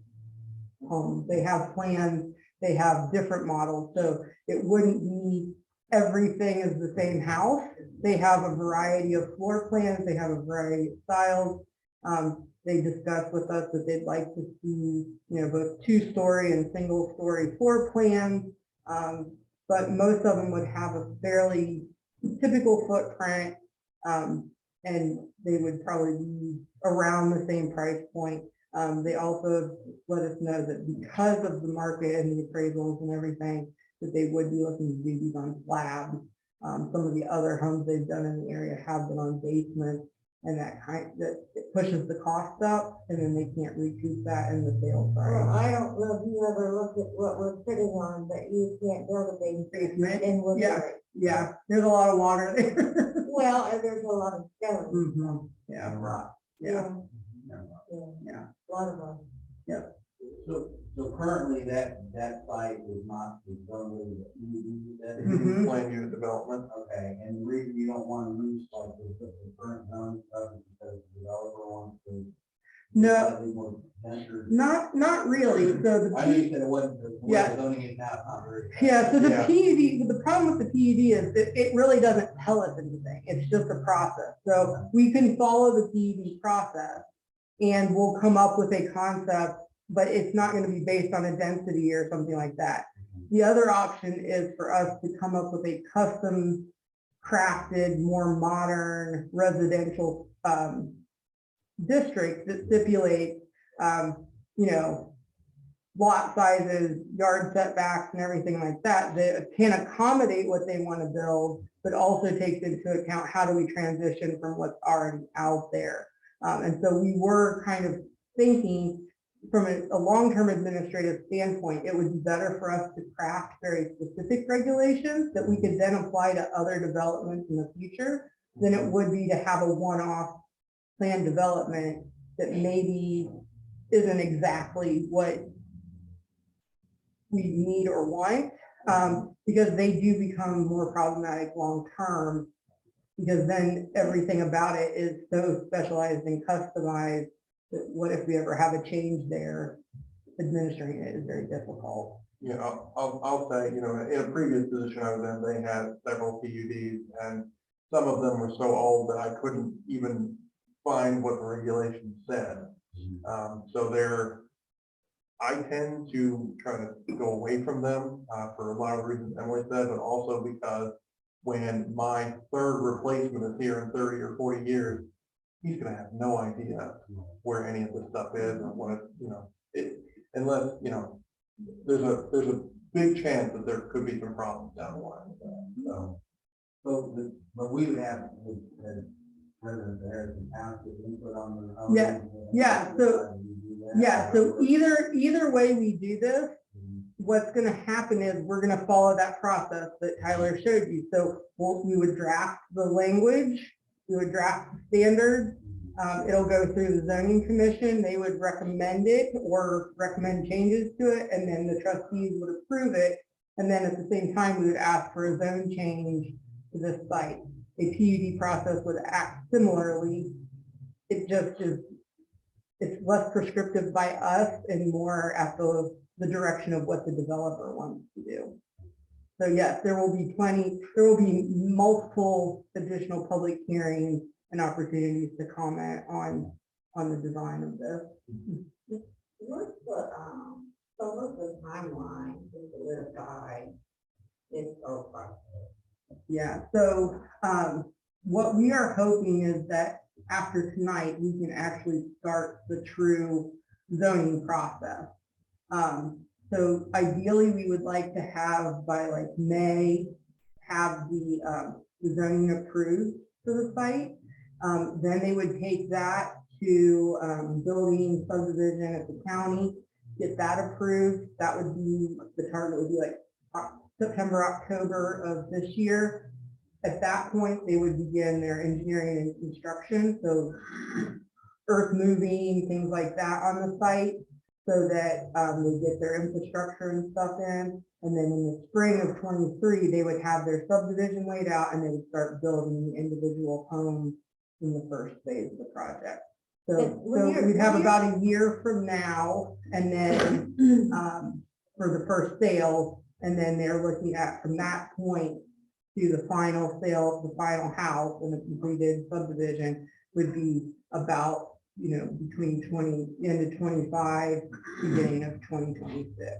homes. They have plans, they have different models, so it wouldn't be everything is the same house. They have a variety of floor plans, they have a variety of styles. They discussed with us that they'd like to see, both 2-story and single-story floor plans. But most of them would have a fairly typical footprint, and they would probably be around the same price point. They also let us know that because of the market and the appraisals and everything, that they would be looking to do these on slabs. Some of the other homes they've done in the area have been on basements, and that it pushes the cost up, and then they can't recoup that in the sales price. Well, I don't know if you ever looked at what we're sitting on, but you can't build a basement in Woodbury. Yeah, there's a lot of water there. Well, and there's a lot of stone. Mhm. Yeah, rock. yeah, A lot of them. So currently that site is not zoned with the PUD, that is, Mhm. Plan unit development. okay, and the reason you don't want to use like the current zone stuff is because the developer wants to. No. slightly more denser. not really. So the I know you said it wasn't, the way Yeah. the zoning is now, it's not very. Yeah, so the Yeah. PUD, the problem with the PUD is that it really doesn't tell us anything. It's just a process. So we can follow the PUD process and we'll come up with a concept, but it's not going to be based on a density or something like that. The other option is for us to come up with a custom crafted, more modern residential district that stipulates, lot sizes, yard setbacks and everything like that, that can accommodate what they want to build, but also takes into account how do we transition from what's already out there. And so we were kind of thinking from a long-term administrative standpoint, it would be better for us to craft very specific regulations that we could then apply to other developments in the future than it would be to have a one-off plan development that maybe isn't exactly what we need or want, because they do become more problematic long-term, because then everything about it is so specialized and customized that what if we ever have a change there, administering it is very difficult. Yeah, I'll say, in a previous position I was in, they had several PUDs, and some of them were so old that I couldn't even find what the regulations said. I tend to try to go away from them for a lot of reasons Emily said, but also because when my third replacement is here in 30 or 40 years, he's gonna have no idea where any of this stuff is or what, unless, there's a big chance that there could be some problems down the line with that, so. But we would have, as President Harrison Township input on the. So either way we do this, what's gonna happen is we're gonna follow that process that Tyler showed you. So we would draft the language, we would draft the standards. It'll go through the zoning commission. They would recommend it or recommend changes to it, and then the trustees would approve it. And then at the same time, we would ask for a zone change to this site. A PUD process would act similarly. It just is, it's less prescriptive by us and more at the direction of what the developer wants to do. So yes, there will be multiple additional public hearings and opportunities to comment on the design of this. What's the, so what's the timeline to solidify this whole process? Yeah, so what we are hoping is that after tonight, we can actually start the true zoning process. So ideally, we would like to have by like May, have the zoning approved for the site. Then they would take that to building subdivision at the county, get that approved. That would be, the target would be like September, October of this year. At that point, they would begin their engineering and construction. So earth moving, things like that on the site, so that they get their infrastructure and stuff in. And then in the spring of 23, they would have their subdivision laid out and they would start building the individual homes in the first phase of the project. So we'd have about a year from now, and then for the first sale, and then they're looking at from that point to the final sale, the final house and the completed subdivision would be about, between end of 25, beginning of 2026.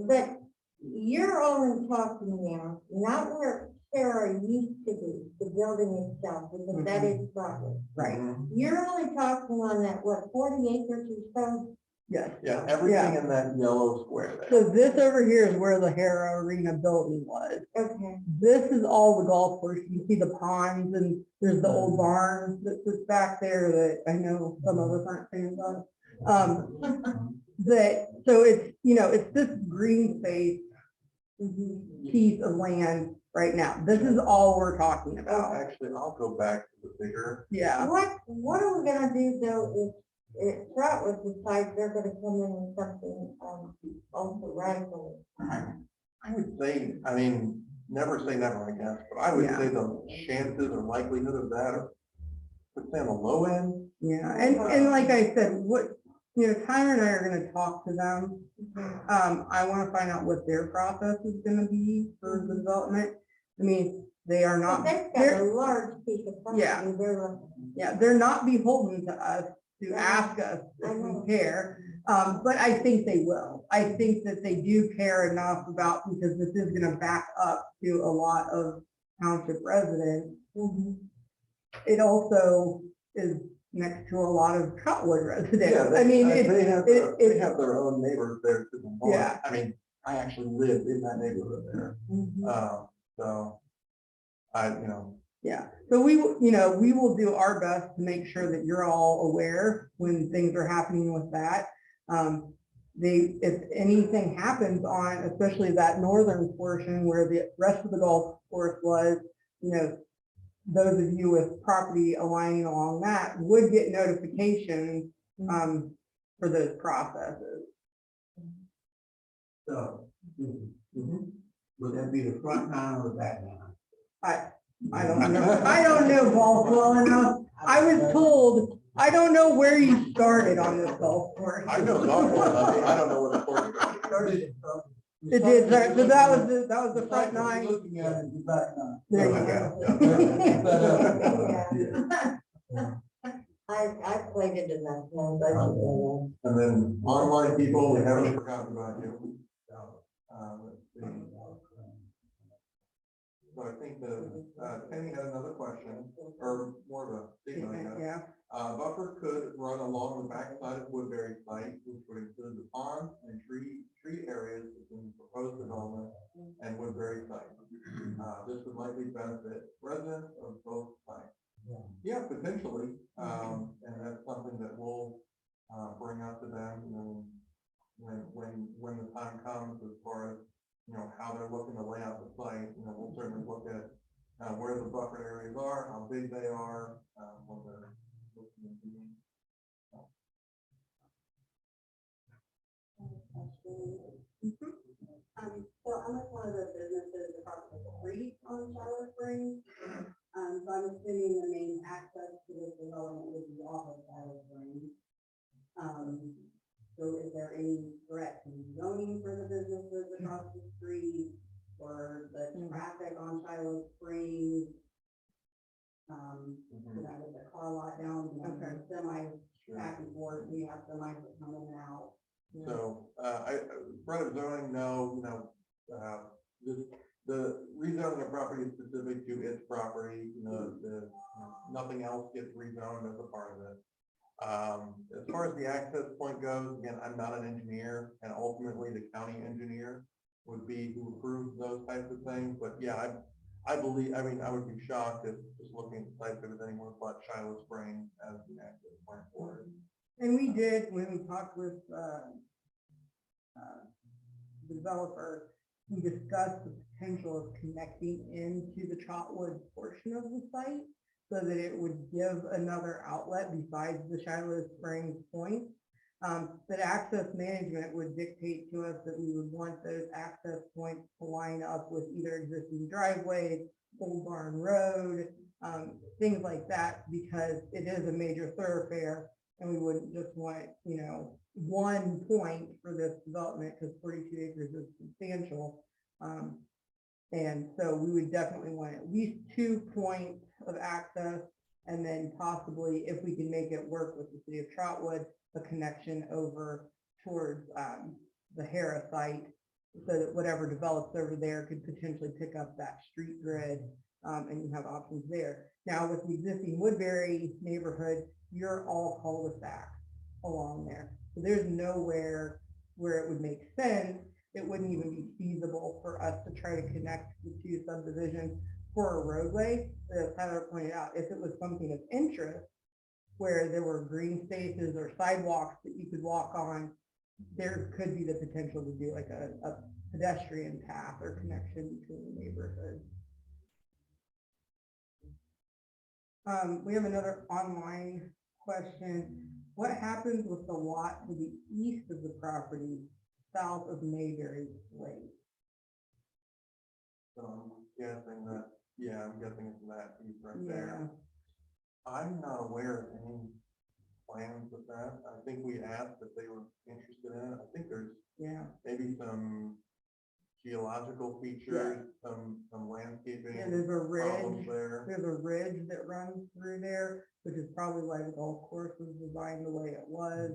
But you're only talking now, not where Sarah used to be, the building itself, because that is property. Right. You're only talking on that, what, 40 acres or so? Yes. Yeah, everything in that yellow square there. So this over here is where the Hara Arena building was. Okay. This is all the golf course. You see the ponds and there's the old barn that sits back there that I know some of us aren't fans of. So it's, it's this green space piece of land right now. This is all we're talking about. Actually, I'll go back to the bigger. Yeah. What are we gonna do though if Trotwood decides they're gonna come in with something also radical? I would say, never say never, I guess, but I would say the chances or likelihood of that are, let's say on the low end. Yeah, and like I said, Tyler and I are gonna talk to them. I wanna find out what their process is gonna be for the development. They are not. They've got a large piece of property. Yeah, they're not beholden to us to ask us if we care. But I think they will. I think that they do care enough about, because this is gonna back up to a lot of township residents. It also is next to a lot of Trotwood residents. Yeah, they have their own neighbors there to the north. Yeah. I actually lived in that neighborhood there. Yeah, so we will do our best to make sure that you're all aware when things are happening with that. If anything happens on, especially that northern portion where the rest of the golf course was, those of you with property aligning along that would get notifications for those processes. So, would that be the front line or the back line? I don't know golf well enough. I was told, I don't know where you started on this golf course. I know golf course, I don't know where the course started. It did, so that was the front nine. Looking at it, the back line. There you go. I played it in that one, And then online people, we haven't forgotten about you. So I think Penny had another question, or more of a statement, I guess. Yeah, Buffer could run along the backside of Woodbury site, which would include the pond and tree areas between proposed development and Woodbury site. This would likely benefit residents of both sites. Yeah, potentially, and that's something that we'll, bring up to them, you know, when the time comes, as far as, you know, how they're looking to lay out the site. You know, we'll certainly look at, where the buffer areas are, how big they are, what they're looking at doing. so I'm with one of the businesses across the street on Charlotte Springs. So I'm assuming the main access to this development would be off of Charlotte Springs. So is there any threat to zoning for the businesses across the street or the traffic on Charlotte Springs? You know, with the car lot down, you know, semi back and forth, we have semis that come in and out. So, threat of zoning, no, you know, the rezoning of property is specific to its property, you know, nothing else gets rezoned as a part of it. As far as the access point goes, again, I'm not an engineer, and ultimately the county engineer would be who approves those types of things, but yeah, I believe, I mean, I would be shocked if just looking at the site, there was anywhere but Shiloh Springs as the access point for it. And we did, when we talked with, the developer, we discussed the potential of connecting into the Trotwood portion of the site so that it would give another outlet besides the Shiloh Springs point. But access management would dictate to us that we would want those access points to line up with either existing driveways, Old Barn Road, things like that, because it is a major thoroughfare and we wouldn't just want, you know, one point for this development because 42 acres is substantial. And so we would definitely want at least 2 points of access, and then possibly, if we can make it work with the city of Trotwood, a connection over towards the Hara site, so that whatever develops over there could potentially pick up that street grid, and you have options there. Now, with the existing Woodbury neighborhood, you're all cul-de-sac along there. So there's nowhere where it would make sense. It wouldn't even be feasible for us to try to connect the two subdivisions for a roadway. As Tyler pointed out, if it was something of interest, where there were green spaces or sidewalks that you could walk on, there could be the potential to do like a pedestrian path or connection between the neighborhoods. We have another online question. What happens with the lot to the east of the property, south of Mayberry Lake? So I'm guessing that, yeah, I'm guessing it's that piece right there. I'm not aware of any plans with that. I think we asked if they were interested in it. I think there's maybe some geological features, some landscaping. Yeah, there's a ridge there. There's a ridge that runs through there, which is probably why the golf course was designed the way it was.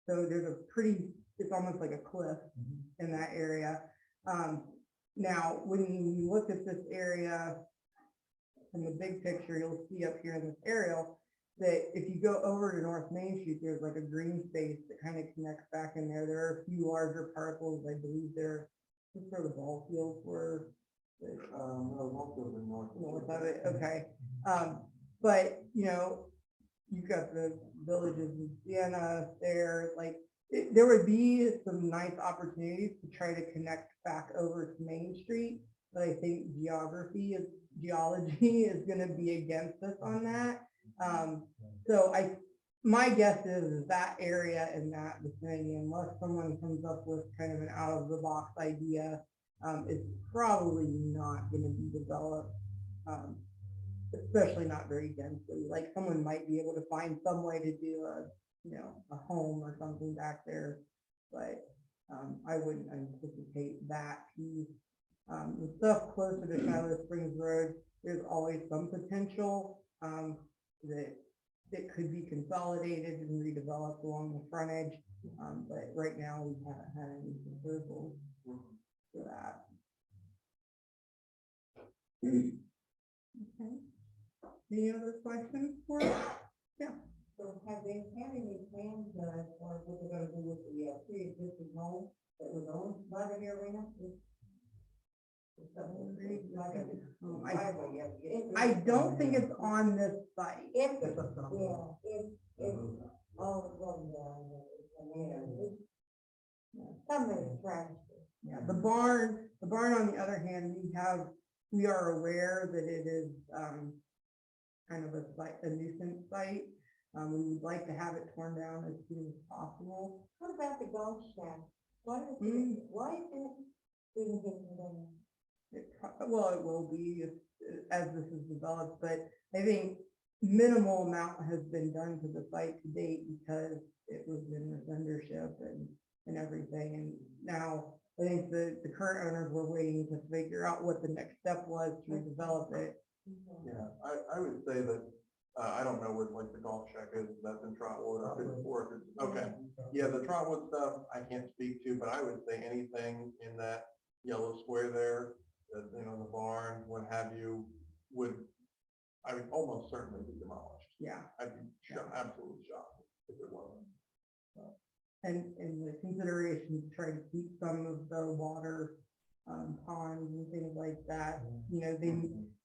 So there's a pretty, it's almost like a cliff in that area. Now, when you look at this area in the big picture, you'll see up here in this aerial that if you go over to North Main Street, there's like a green space that kind of connects back in there. There are a few larger parcels. I believe they're where the ball fields were. North of it. Okay. But you know, you've got the villages of Sienna there, like there would be some nice opportunities to try to connect back over to Main Street, but I think geology is going to be against us on that. So my guess is that area in that vicinity, unless someone comes up with kind of an out of the box idea, is probably not going to be developed, especially not very densely. Like someone might be able to find some way to do a home or something back there, but I wouldn't anticipate that piece. The stuff closer to Shiloh Springs Road, there's always some potential that it could be consolidated and redeveloped along the frontage, but right now we haven't had any proposals for that. Okay. Any other questions for us? So have they had any plans, for what they're gonna do with the, pre-existing home that was owned by the arena? I don't think it's on this site. If, That's what's going on. yeah, if all of them down there, somebody's trash. Yeah, the barn, on the other hand, we are aware that it is, kind of a nuisance site. We would like to have it torn down as soon as possible. What about the golf shack? Why is Mm. why is it being taken down? Well, it will be as this is developed, but I think minimal amount has been done to the site to date because it was in the vendorship and everything. And now I think the current owners were waiting to figure out what the next step was to develop it. Yeah, I would say that, I don't know where like the golf shack is, that's in Trotwood or if it's, okay. Yeah, the Trotwood stuff, I can't speak to, but I would say anything in that yellow square there, the barn, what have you, I would almost certainly be demolished. Yeah. I'd be absolutely shocked if it wasn't. And the consideration to try to keep some of the water ponds and things like that,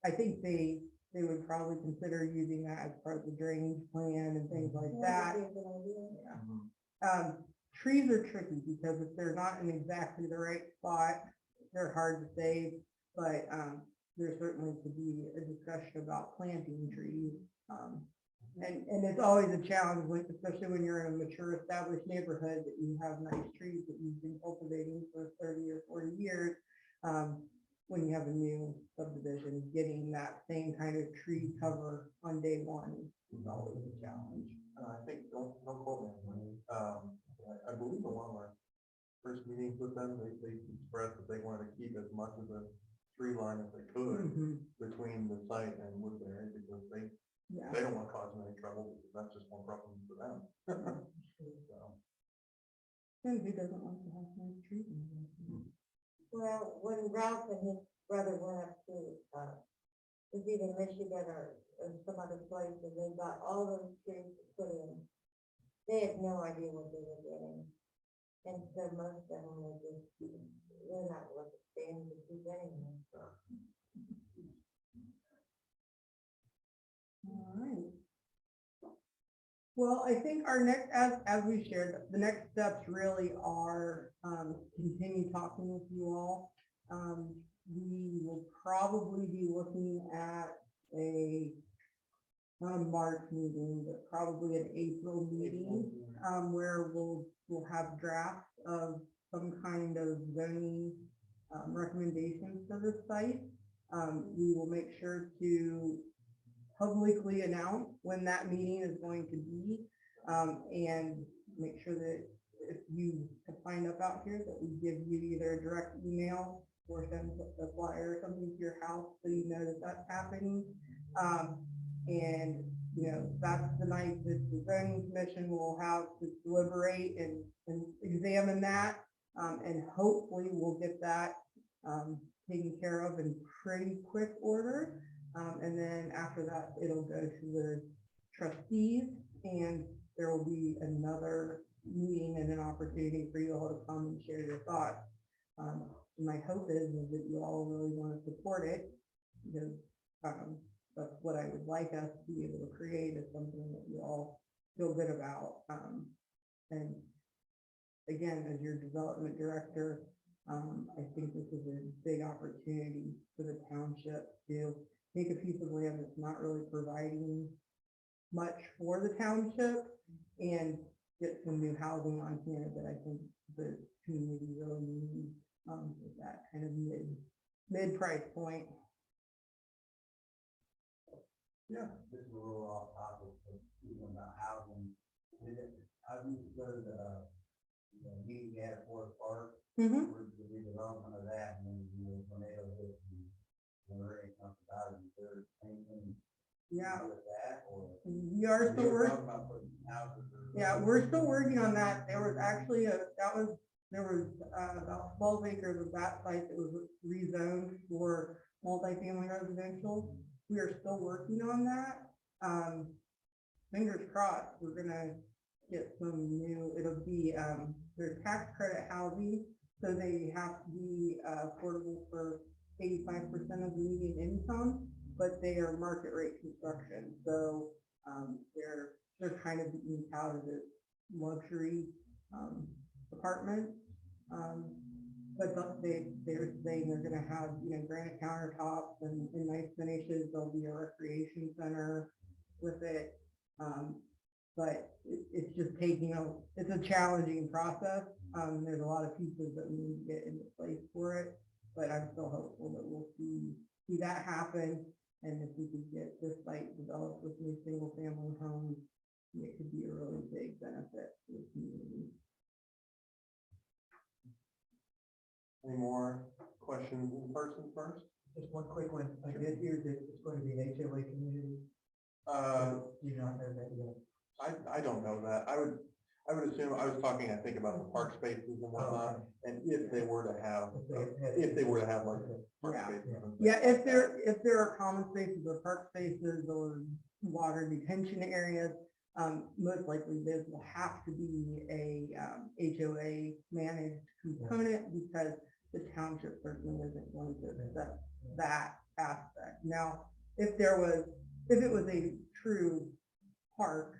I think they would probably consider using that as part of the drainage plan and things like that. Trees are tricky because if they're not in exactly the right spot, they're hard to save, but there certainly could be a discussion about planting trees. And it's always a challenge, especially when you're in a mature established neighborhood, that you have nice trees that you've been cultivating for 30 or 40 years. When you have a new subdivision, getting that same kind of tree cover on day one is always a challenge. I think, don't quote me, I believe in one of our first meetings with them, they expressed that they wanted to keep as much of the tree line as they could between the site and Woodbury because they don't want to cause them any trouble because that's just one problem for them. So. And who doesn't want to have nice trees? Well, when Ralph and his brother went up to, it was either Michigan or some other place, and they got all those trees put in. They had no idea what they were getting. And so most of them were just, they're not worth the stand to keep anyway. All right. Well, I think our next, as we shared, the next steps really are continue talking with you all. We will probably be looking at not a March meeting, but probably an April meeting where we'll have drafts of some kind of zoning recommendations for the site. We will make sure to publicly announce when that meeting is going to be, and make sure that if you have signed up out here, that we give you either a direct email or send a flyer or something to your house so you know that that's happening. And that's the night that the zoning commission will have to deliberate and examine that, and hopefully we'll get that taken care of in pretty quick order. And then after that, it'll go to the trustees, and there will be another meeting and an opportunity for you all to come and share your thoughts. My hope is that you all really want to support it, because that's what I would like us to be able to create, is something that you all feel good about. And again, as your development director, I think this is a big opportunity for the township to take a piece of land that's not really providing much for the township and get some new housing on here that I think the community really needs, with that kind of mid price point. Yeah, this is a little off topic, but about housing. How do you go to the meeting at Forest Park? Mm-hmm. Where's the redevelopment of that, and then tornado hit and there ain't nothing about it, there's anything Yeah, with that, or? we are still You're working. talking about putting houses or- Yeah, we're still working on that. There was actually that was there was about 12 acres of that site that was rezoned for multifamily residential. We are still working on that. Fingers crossed, we're gonna get some new, it'll be, their tax credit housing, so they have to be affordable for 85% of the median income, but they are market rate construction, so they're kind of being touted as luxury apartments. But they're saying they're gonna have, granite countertops and nice finishes. There'll be a recreation center with it. But it's just it's a challenging process. There's a lot of pieces that we need to get into place for it, but I'm still hopeful that we'll see that happen. And if we could get this site developed with new single family homes, it could be a really big benefit to the community. Any more questions in person first? Just one quick one. I did hear that it's going to be an HOA community. Do you not know that yet? I don't know that. I would assume, I was talking, I think, about the park spaces and whatnot, and if they were to have like park Yeah. spaces. Yeah, if there are common spaces or park spaces or water detention areas, most likely this will have to be a HOA managed component because the township certainly isn't going to accept that aspect. Now, if it was a true park,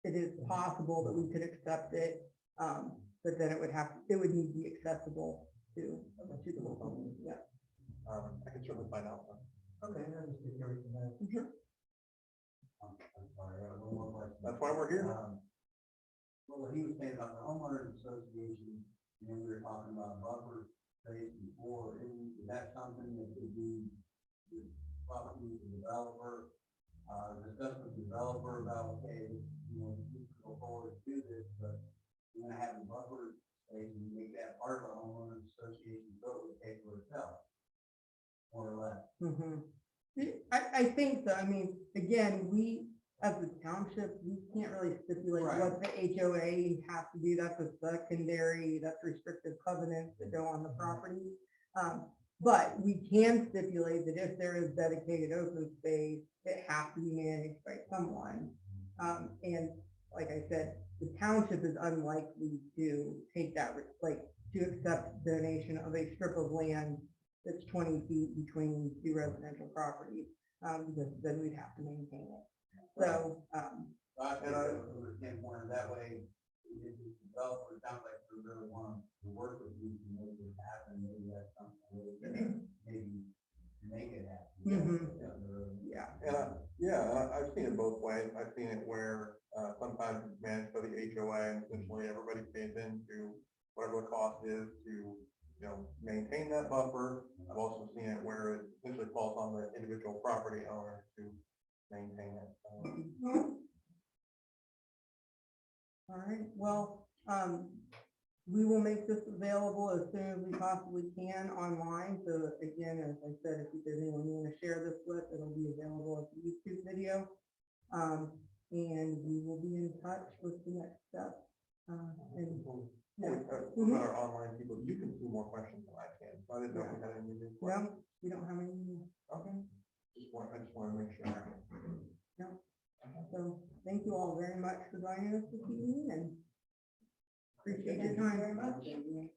it is possible that we could accept it, but then it would need to be accessible to the homeowners. Yeah. I can certainly find out. Okay, I just be curious to know. I'm sorry, I have one more question. That's why we're here. Well, what he was saying about the homeowners association, we were talking about buffer space before, is that something that could be probably the developer, discuss with the developer about, okay, we can go forward to do this, but we're gonna have a buffer space and make that part of the homeowners association, so it would pay for itself, more or less. I think so. I mean, again, we, as a township, we can't really stipulate Right. what the HOA has to do. That's that's restrictive covenants that go on the property. But we can stipulate that if there is dedicated open space, it has to be managed by someone. And like I said, the township is unlikely to take that, to accept donation of a strip of land that's 20 feet between two residential properties, because then we'd have to maintain it. So, And I was standpoint that way, if the developer sounds like they really want to work with you to make this happen, maybe that's something we can maybe make it happen. yeah. I've seen it both ways. I've seen it where sometimes it's managed by the HOA and essentially everybody pays into whatever the cost is to, maintain that buffer. I've also seen it where it essentially falls on the individual property owner to maintain it. All right, well, we will make this available as soon as we possibly can online. So again, as I said, if there's anyone you want to share this with, it'll be available as a YouTube video. And we will be in touch with the next step. With our online people, you can see more questions than I can. So I didn't know if we had any new questions. No, we don't have any. Okay. I just want to make sure. No. So thank you all very much for joining us this evening and appreciate your time very much. Thank you.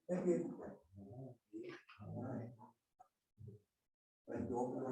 Thank you all for